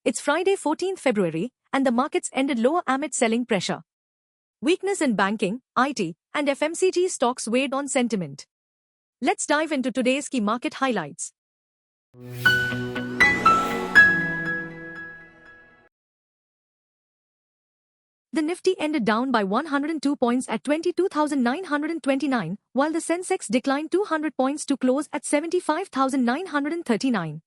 It's Friday 14th February, and the markets ended lower amid selling pressure. Weakness in banking, IT, and FMCG stocks weighed on sentiment. Let's dive into today's key market highlights. The Nifty ended down by 102 points at 22,929, while the Sensex declined 200 points to close at 75,939.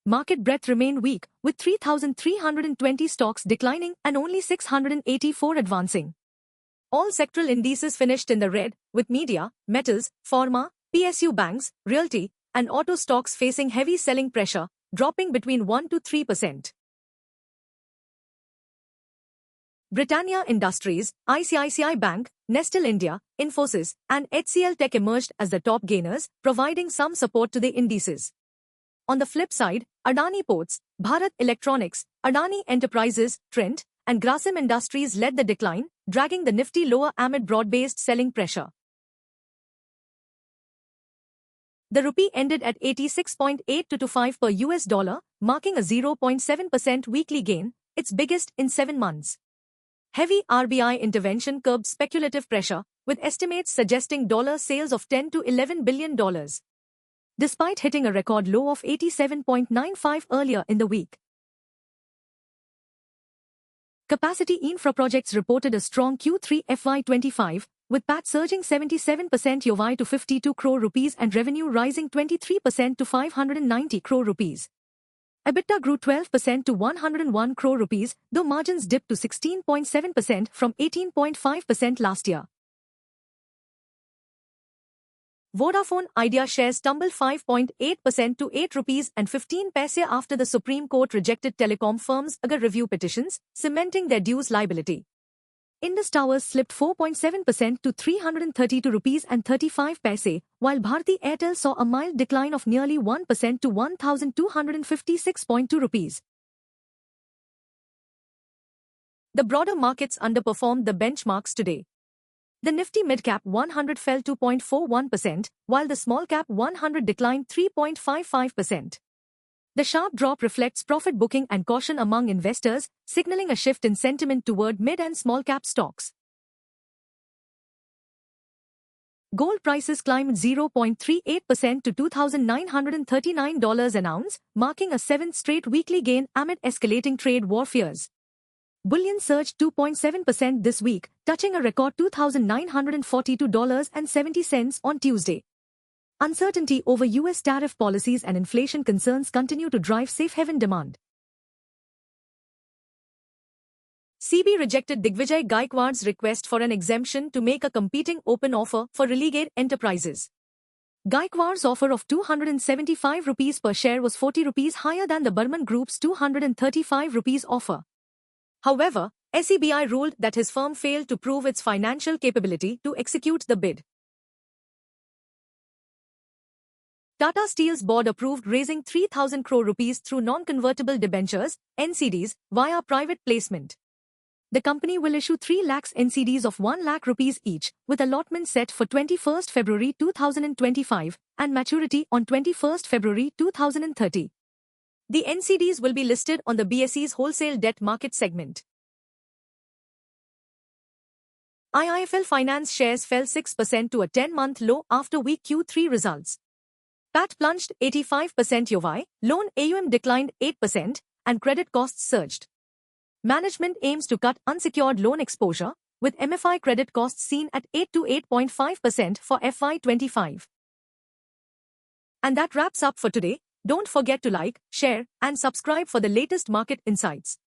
Market breadth remained weak, with 3,320 stocks declining and only 684 advancing. All sectoral indices finished in the red, with media, metals, pharma, PSU banks, realty, and auto stocks facing heavy selling pressure, dropping between 1 to 3%. Britannia Industries, ICICI Bank, Nestle India, Infosys, and HCL Tech emerged as the top gainers, providing some support to the indices. On the flip side, Adani Ports, Bharat Electronics, Adani Enterprises, Trent, and Grasim Industries led the decline, dragging the Nifty lower amid broad-based selling pressure. The rupee ended at 86.8225 per US dollar, marking a 0.7% weekly gain, its biggest in 7 months. Heavy RBI intervention curbed speculative pressure, with estimates suggesting dollar sales of $10 to $11 billion. Despite hitting a record low of 87.95 earlier in the week. Capacity Infra Projects reported a strong Q3 FY25, with PAT surging 77% YoY to 52 crore rupees and revenue rising 23% to 590 crore rupees. EBITDA grew 12% to 101 crore rupees, though margins dipped to 16.7% from 18.5% last year. Vodafone Idea shares tumbled 5.8% to 8 rupees and 15 paise after the Supreme Court rejected telecom firms' Agar review petitions, cementing their dues liability. Indus Towers slipped 4.7% to 332 rupees and 35 paise, while Bharti Airtel saw a mild decline of nearly 1% to 1,256.2 rupees. The broader markets underperformed the benchmarks today. The Nifty Midcap 100 fell 2.41%, while the Small-Cap 100 declined 3.55%. The sharp drop reflects profit booking and caution among investors, signaling a shift in sentiment toward mid- and small-cap stocks. Gold prices climbed 0.38% to $2,939 an ounce, marking a 7th straight weekly gain amid escalating trade war fears. Bullion surged 2.7% this week, touching a record $2,942.70 on Tuesday. Uncertainty over U.S. tariff policies and inflation concerns continue to drive safe haven demand. SEBI rejected Digvijay Gaikwad's request for an exemption to make a competing open offer for Religare Enterprises. Gaikwad's offer of 275 rupees per share was 40 rupees higher than the Burman Group's 235 rupees offer. However, SEBI ruled that his firm failed to prove its financial capability to execute the bid. Tata Steel's board approved raising 3,000 crore rupees through non-convertible debentures, NCDs, via private placement. The company will issue 3 lakhs NCDs of 1 lakh rupees each, with allotment set for 21st February 2025 and maturity on 21st February 2030. The NCDs will be listed on the BSE's wholesale debt market segment. IIFL Finance shares fell 6% to a 10-month low after weak Q3 results. PAT plunged 85% YoY, loan AUM declined 8%, and credit costs surged. Management aims to cut unsecured loan exposure, with MFI credit costs seen at 8 to 8.5% for FY25. And that wraps up for today. Don't forget to like, share, and subscribe for the latest market insights.